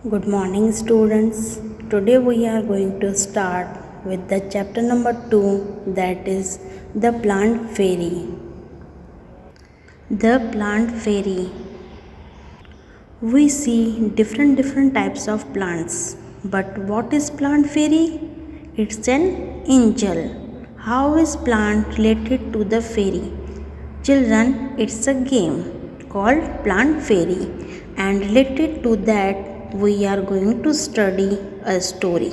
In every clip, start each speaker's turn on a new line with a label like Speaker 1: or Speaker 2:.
Speaker 1: Good morning, students. Today we are going to start with the chapter number 2, that is the plant fairy. The plant fairy. We see different types of plants. But what is plant fairy? It's an angel. How is plant related to the fairy? Children, it's a game called Plant Fairy, and related to that we are going to study a story.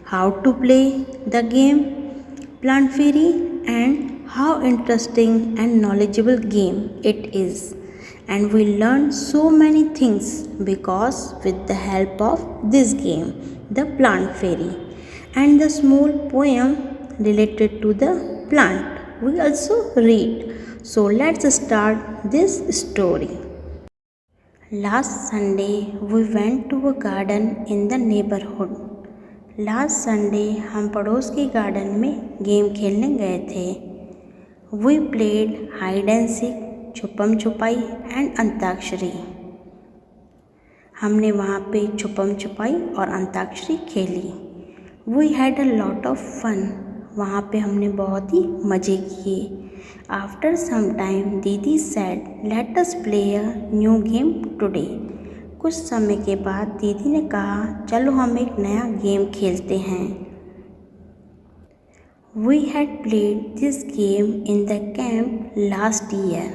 Speaker 1: How to play the game Plant Fairy and how interesting and knowledgeable game it is. And we learn so many things because with the help of this game, the Plant Fairy, and the small poem related to the plant we also read. So let's start this story. Last Sunday we went to a garden in the neighborhood. Last Sunday हम पड़ोस के garden में game खेलने गए थे. We played hide and seek, छुपम छुपाई and antakshari. हमने वहाँ पे छुपम छुपाई और अंताक्षरी खेली. We had a lot of fun. वहाँ पे हमने बहुत ही मज़े किए. After some time, दीदी said, "Let us play a new game today." कुछ समय के बाद दीदी ने कहा, चलो हम एक नया गेम खेलते हैं. We had played this game in the camp last year.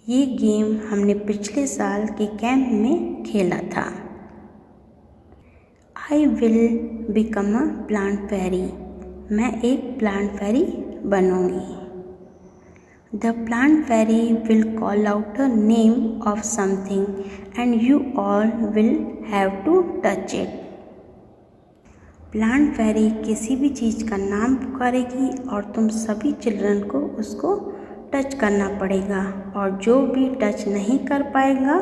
Speaker 1: ये गेम हमने पिछले साल के कैंप में खेला था. I will become a plant fairy. मैं एक प्लांट फेरी बनूंगी. The plant fairy will call out a name of something and you all will have to touch it. Plant fairy किसी भी चीज़ का नाम पुकारेगी और तुम सभी चिल्ड्रन को उसको टच करना पड़ेगा और जो भी टच नहीं कर पाएगा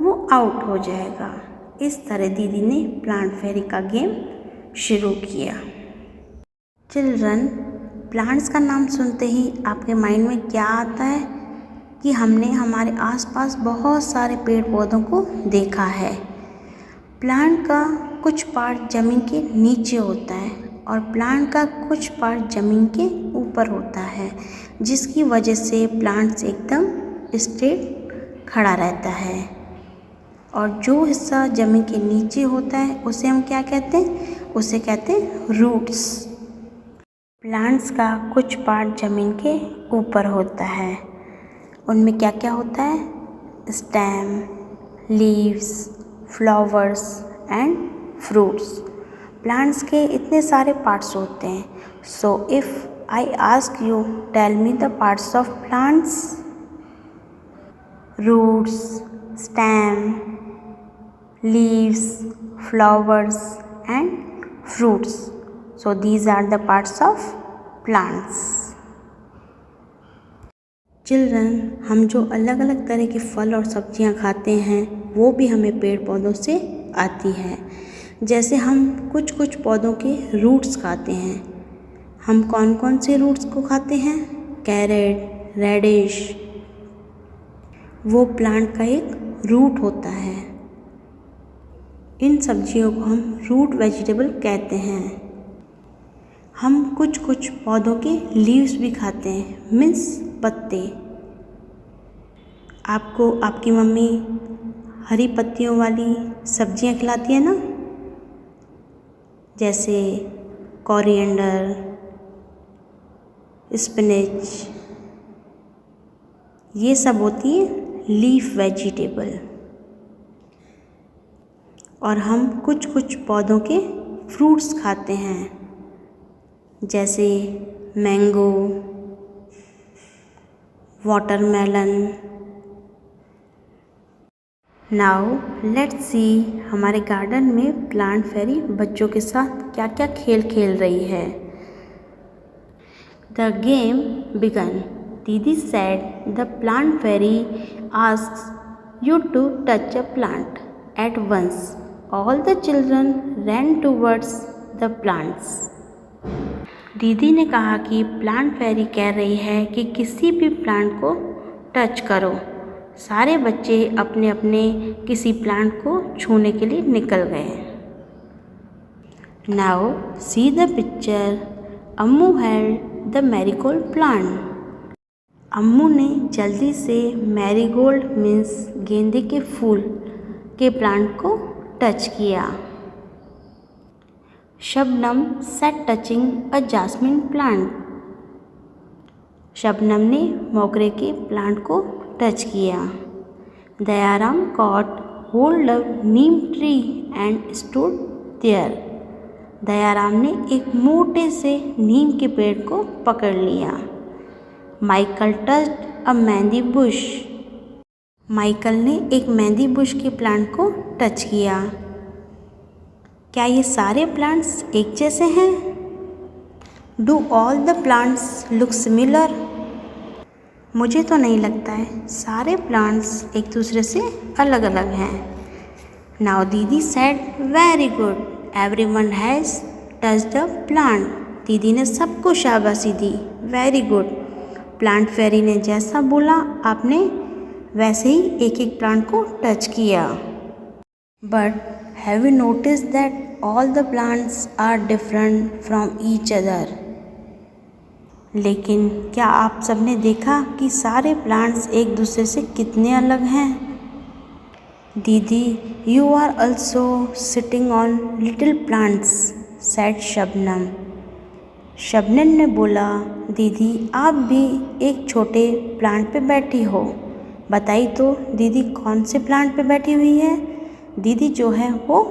Speaker 1: वो आउट हो जाएगा. इस तरह दीदी ने प्लांट फेरी का गेम शुरू किया. चिल्ड्रन, प्लांट्स का नाम सुनते ही आपके माइंड में क्या आता है कि हमने हमारे आसपास बहुत सारे पेड़ पौधों को देखा है. प्लांट का कुछ पार्ट ज़मीन के नीचे होता है और प्लांट का कुछ पार्ट ज़मीन के ऊपर होता है, जिसकी वजह से प्लांट्स एकदम स्ट्रेट खड़ा रहता है. और जो हिस्सा ज़मीन के नीचे होता है उसे हम क्या कहते हैं? उसे कहते हैं रूट्स. प्लांट्स का कुछ पार्ट ज़मीन के ऊपर होता है. उनमें क्या क्या होता है? Stem, leaves, flowers and fruits. Plants के इतने सारे पार्ट्स होते हैं. So if I ask you, tell me the parts of plants. Roots, stem, leaves, flowers and fruits. So these are the parts of plants. Children, हम जो अलग अलग तरह के फल और सब्जियां खाते हैं वो भी हमें पेड़ पौधों से आती है. जैसे हम कुछ पौधों के रूट्स खाते हैं. हम कौन कौन से रूट्स को खाते हैं? कैरेट, रेडिश, वो प्लांट का एक रूट होता है. इन सब्जियों को हम रूट वेजिटेबल कहते हैं. हम कुछ पौधों के लीव्स भी खाते हैं, मीन्स पत्ते. आपको आपकी मम्मी हरी पत्तियों वाली सब्जियां खिलाती है ना, जैसे कोरिएंडर, स्पिनच. ये सब होती है लीफ वेजिटेबल. और हम कुछ पौधों के फ्रूट्स खाते हैं, जैसे mango, watermelon. Now let's see हमारे गार्डन में प्लांट फेरी बच्चों के साथ क्या क्या खेल खेल रही है. The game began. दीदी said the plant fairy asks you to touch a plant at once. All the children ran towards the plants. दीदी ने कहा कि प्लांट फेरी कह रही है कि किसी भी प्लांट को टच करो. सारे बच्चे अपने अपने किसी प्लांट को छूने के लिए निकल गए। Now see the picture. Ammu held the marigold plant. Ammu ने जल्दी से मैरीगोल्ड मीन्स गेंदे के फूल के प्लांट को टच किया। Shabnam sat touching a jasmine plant. Shabnam ने मोगरे के प्लांट को टच किया। Dayaram caught hold a neem tree and stood there. Dayaram ने एक मोटे से नीम के पेड़ को पकड़ लिया। माइकल टच्ड अ मेहंदी बुश। माइकल ने एक मेहंदी बुश के प्लांट को टच किया। क्या ये सारे प्लांट्स एक जैसे हैं? Do all the plants look similar? मुझे तो नहीं लगता है, सारे प्लांट्स एक दूसरे से अलग अलग हैं। नाउ दीदी said very good, everyone has touched the plant. दीदी ने सबको शाबाशी दी, वेरी गुड। प्लांट फेरी ने जैसा बोला आपने वैसे ही एक एक प्लांट को टच किया। But have you notice that all the plants are different from each other? लेकिन क्या आप सबने देखा कि सारे प्लांट्स एक दूसरे से कितने अलग हैं? Didi, you are also sitting on little plants, said Shabnam. Shabnam ने बोला, दीदी आप भी एक छोटे प्लांट पे बैठी हो। बताइए तो दीदी कौन से प्लांट पे बैठी हुई है? दीदी जो है वो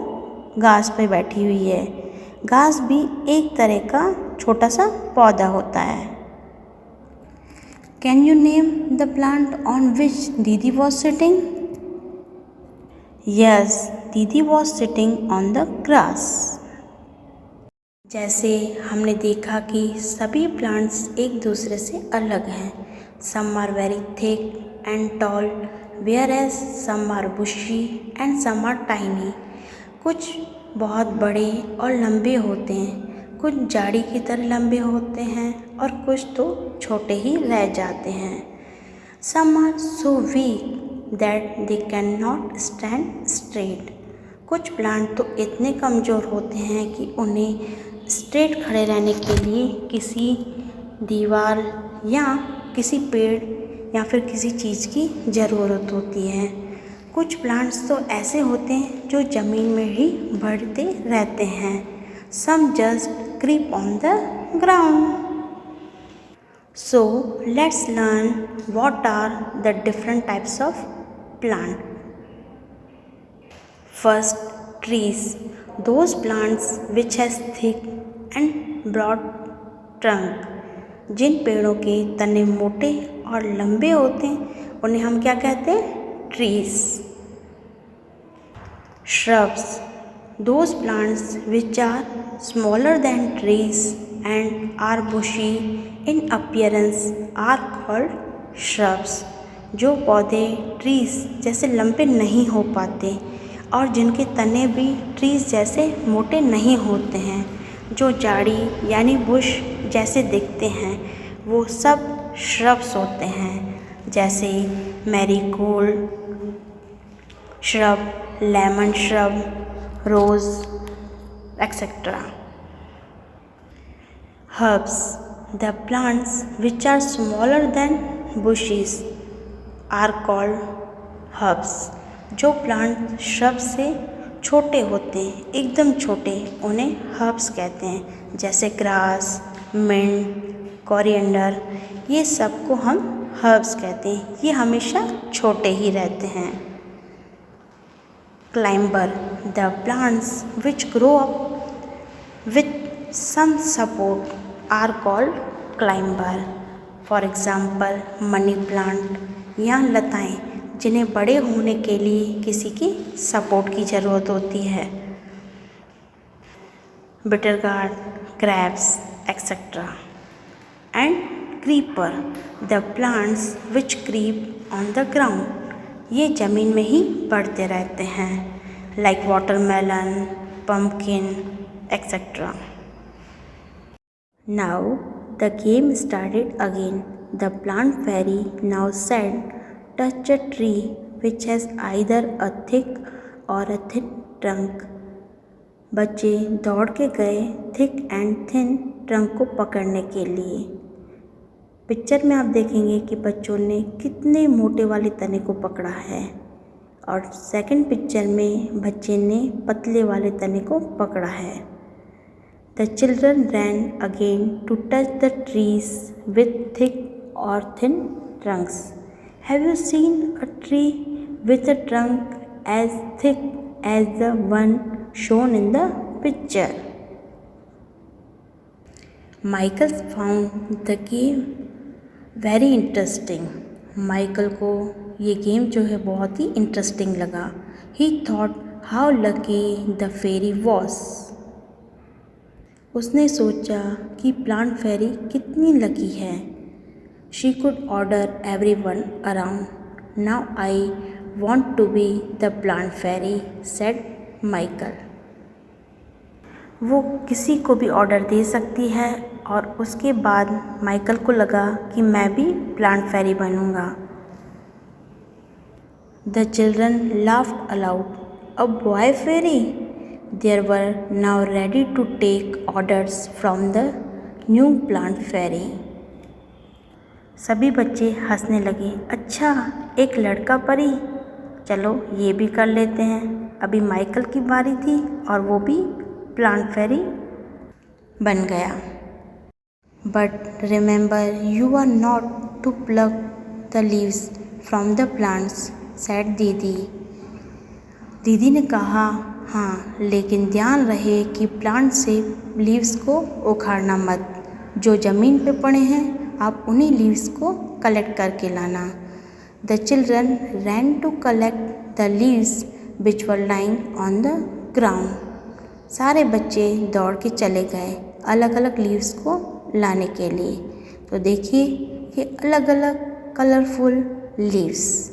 Speaker 1: घास पे बैठी हुई है। घास भी एक तरह का छोटा सा पौधा होता है। Can you name the plant on which दीदी वॉज सिटिंग? यस, दीदी was sitting on the grass. जैसे हमने देखा कि सभी प्लांट्स एक दूसरे से अलग हैं। Some are very thick and tall, whereas some are bushy and some are tiny. कुछ बहुत बड़े और लंबे होते हैं, कुछ झाड़ी की तरह लंबे होते हैं और कुछ तो छोटे ही रह जाते हैं। Some are so weak that they can not stand straight. कुछ प्लांट तो इतने कमज़ोर होते हैं कि उन्हें स्ट्रेट खड़े रहने के लिए किसी दीवार या किसी पेड़ या फिर किसी चीज़ की ज़रूरत होती है। कुछ प्लांट्स तो ऐसे होते हैं जो ज़मीन में ही बढ़ते रहते हैं। Some just creep on the ground. So let's learn what are the different types of plant. First, trees. Those plants which has thick and broad trunk. जिन पेड़ों के तने मोटे और लंबे होते हैं उन्हें हम क्या कहते हैं? Trees. Shrubs. Those plants which are smaller than trees and are bushy in appearance are called shrubs. जो पौधे ट्रीज जैसे लंबे नहीं हो पाते और जिनके तने भी ट्रीज जैसे मोटे नहीं होते हैं, जो झाड़ी यानी बुश जैसे दिखते हैं, वो सब श्रब्स होते हैं। जैसे marigold shrub, lemon shrub, rose etcetera. Herbs. The plants which are smaller than bushes are called herbs. जो प्लांट श्रब से छोटे होते हैं, एकदम छोटे, उन्हें हर्ब्स कहते हैं। जैसे ग्रास, मिंट, कोरिएंडर, ये सब को हम हर्ब्स कहते हैं। ये हमेशा छोटे ही रहते हैं। Climber. The plants which grow up with some support are called climber. For example, money plant या लताएं जिन्हें बड़े होने के लिए किसी की सपोर्ट की ज़रूरत होती है। Bitter gourd, crabs etcetera. And creeper. The plants which creep on the ground. ये ज़मीन में ही बढ़ते रहते हैं। Like watermelon, pumpkin etcetera. Now the game started again. The plant fairy now said, touch a tree which has either a thick or a thin trunk. बच्चे दौड़ के गए थिक एंड थिन ट्रंक को पकड़ने के लिए। पिक्चर में आप देखेंगे कि बच्चों ने कितने मोटे वाले तने को पकड़ा है और सेकंड पिक्चर में बच्चे ने पतले वाले तने को पकड़ा है। The children ran again to touch the trees with thick or thin trunks. Have you seen a tree with a trunk as thick as the one shown in the picture? Michael found the game very interesting. Michael को ये game जो है बहुत ही interesting लगा। He thought how lucky the fairy was. उसने सोचा कि plant फेरी कितनी लकी है। She could order everyone around. Now I want to be the plant fairy, said Michael. वो किसी को भी ऑर्डर दे सकती है और उसके बाद माइकल को लगा कि मैं भी प्लांट फेरी बनूंगा। The children laughed aloud. A boy fairy? They were now ready to take orders from the new plant fairy. सभी बच्चे हंसने लगे। अच्छा, एक लड़का परी, चलो ये भी कर लेते हैं। अभी माइकल की बारी थी और वो भी प्लांट फेरी बन गया। But remember, you are not to pluck the leaves from the plants, said दीदी। दीदी ने कहा, हाँ, लेकिन ध्यान रहे कि प्लांट से लीव्स को उखाड़ना मत। जो ज़मीन पे पड़े हैं आप उन्हीं लीव्स को कलेक्ट करके लाना। The children ran to collect the leaves which were lying on the ground. सारे बच्चे दौड़ के चले गए अलग अलग लीव्स को लाने के लिए। तो देखिए ये अलग अलग colourful leaves.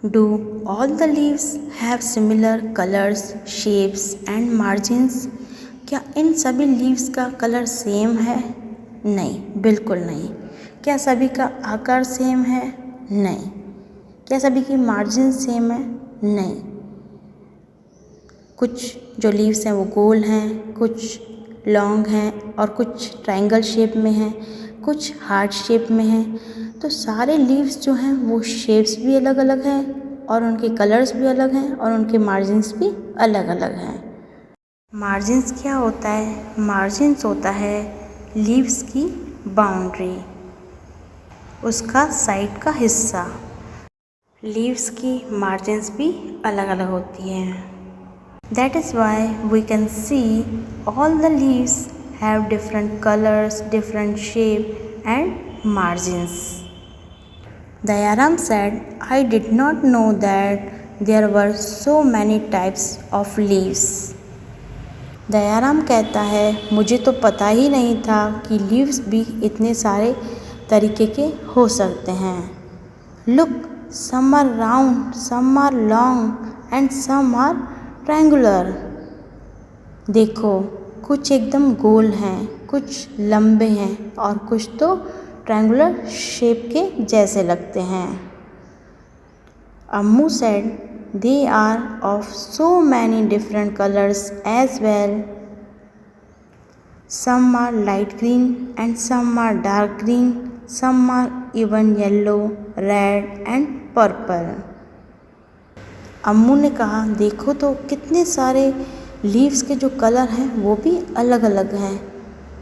Speaker 1: Do all the leaves have similar colors, shapes and margins? क्या इन सभी लीव्स का कलर सेम है? नहीं, बिल्कुल नहीं। क्या सभी का आकार सेम है? नहीं। क्या सभी की मार्जिन सेम है? नहीं। कुछ जो लीव्स हैं वो गोल हैं, कुछ लॉन्ग हैं और कुछ ट्रायंगल शेप में हैं, कुछ हार्ट शेप में हैं। तो सारे लीव्स जो हैं वो शेप्स भी अलग अलग हैं और उनके कलर्स भी अलग हैं और उनके मार्जिन्स भी अलग अलग हैं। मार्जिन्स क्या होता है? मार्जिन्स होता है लीव्स की बाउंड्री, उसका साइड का हिस्सा। लीव्स की मार्जिन्स भी अलग अलग होती हैं। That is why we can see all the leaves have different colors, different shape and margins. Dayaram said, I did not know that there were so many types of leaves. Dayaram कहता है, मुझे तो पता ही नहीं था कि लीव्स भी इतने सारे तरीके के हो सकते हैं। Look, some are round, some are long and some are triangular. देखो, कुछ एकदम गोल हैं, कुछ लंबे हैं और कुछ तो ट्रायंगुलर शेप के जैसे लगते हैं। Ammu said, they are of so many different colours as well. Some are light green and some are dark green, some are even yellow, red and purple. Ammu ने कहा, देखो तो कितने सारे लीव्स के जो कलर हैं वो भी अलग अलग हैं।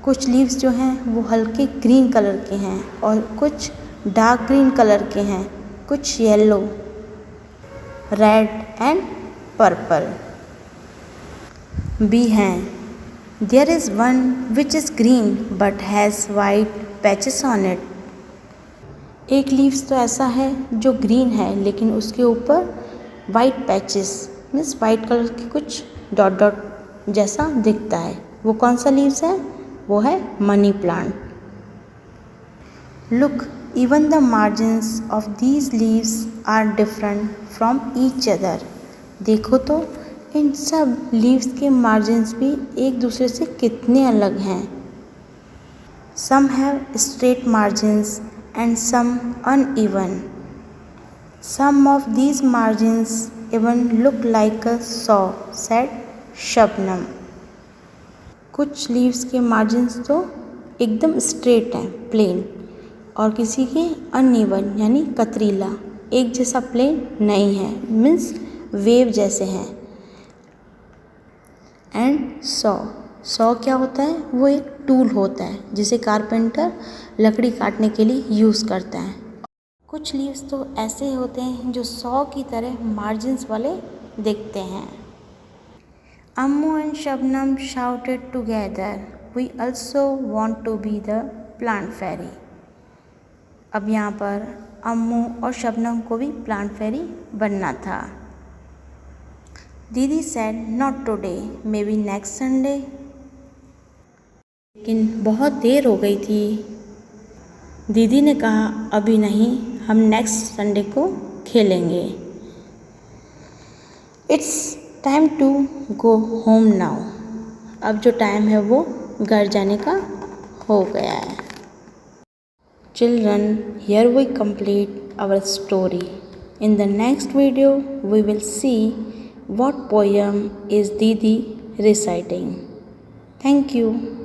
Speaker 1: कुछ लीव्स जो हैं वो हल्के ग्रीन कलर के हैं और कुछ डार्क ग्रीन कलर के हैं, कुछ येलो, रेड एंड पर्पल भी हैं। There is one which is green but has white patches on it. एक लीव्स तो ऐसा है जो ग्रीन है लेकिन उसके ऊपर white patches means white colour के कुछ डॉट डॉट जैसा दिखता है। वो कौन सा लीव्स है? वो है money plant. Look, even the margins of these leaves are different from each other. देखो तो इन सब लीव्स के मार्जिन्स भी एक दूसरे से कितने अलग हैं। Some have straight margins and some uneven. Some of these margins even look like a saw, said Shabnam. कुछ लीव्स के मार्जिन्स तो एकदम स्ट्रेट हैं, प्लेन, और किसी के अनइवन यानी कतरीला, एक जैसा प्लेन नहीं है, मीन्स वेव जैसे हैं। एंड सॉ क्या होता है? वो एक टूल होता है जिसे कारपेंटर लकड़ी काटने के लिए यूज़ करता है। कुछ लीव्स तो ऐसे होते हैं जो सॉ की तरह मार्जिन्स वाले दिखते हैं। Ammu and Shabnam shouted together, we also want to be the plant fairy. अब यहाँ पर अम्मू और शबनम को भी प्लांट फेरी बनना था। दीदी said not today, may be next Sunday. लेकिन बहुत देर हो गई थी। दीदी ने कहा अभी नहीं, हम नेक्स्ट संडे को खेलेंगे। It's time to go home now, अब जो टाइम है वो घर जाने का हो गया है। Children, here we complete our story. In the next video, we will see what poem is Didi reciting. Thank you.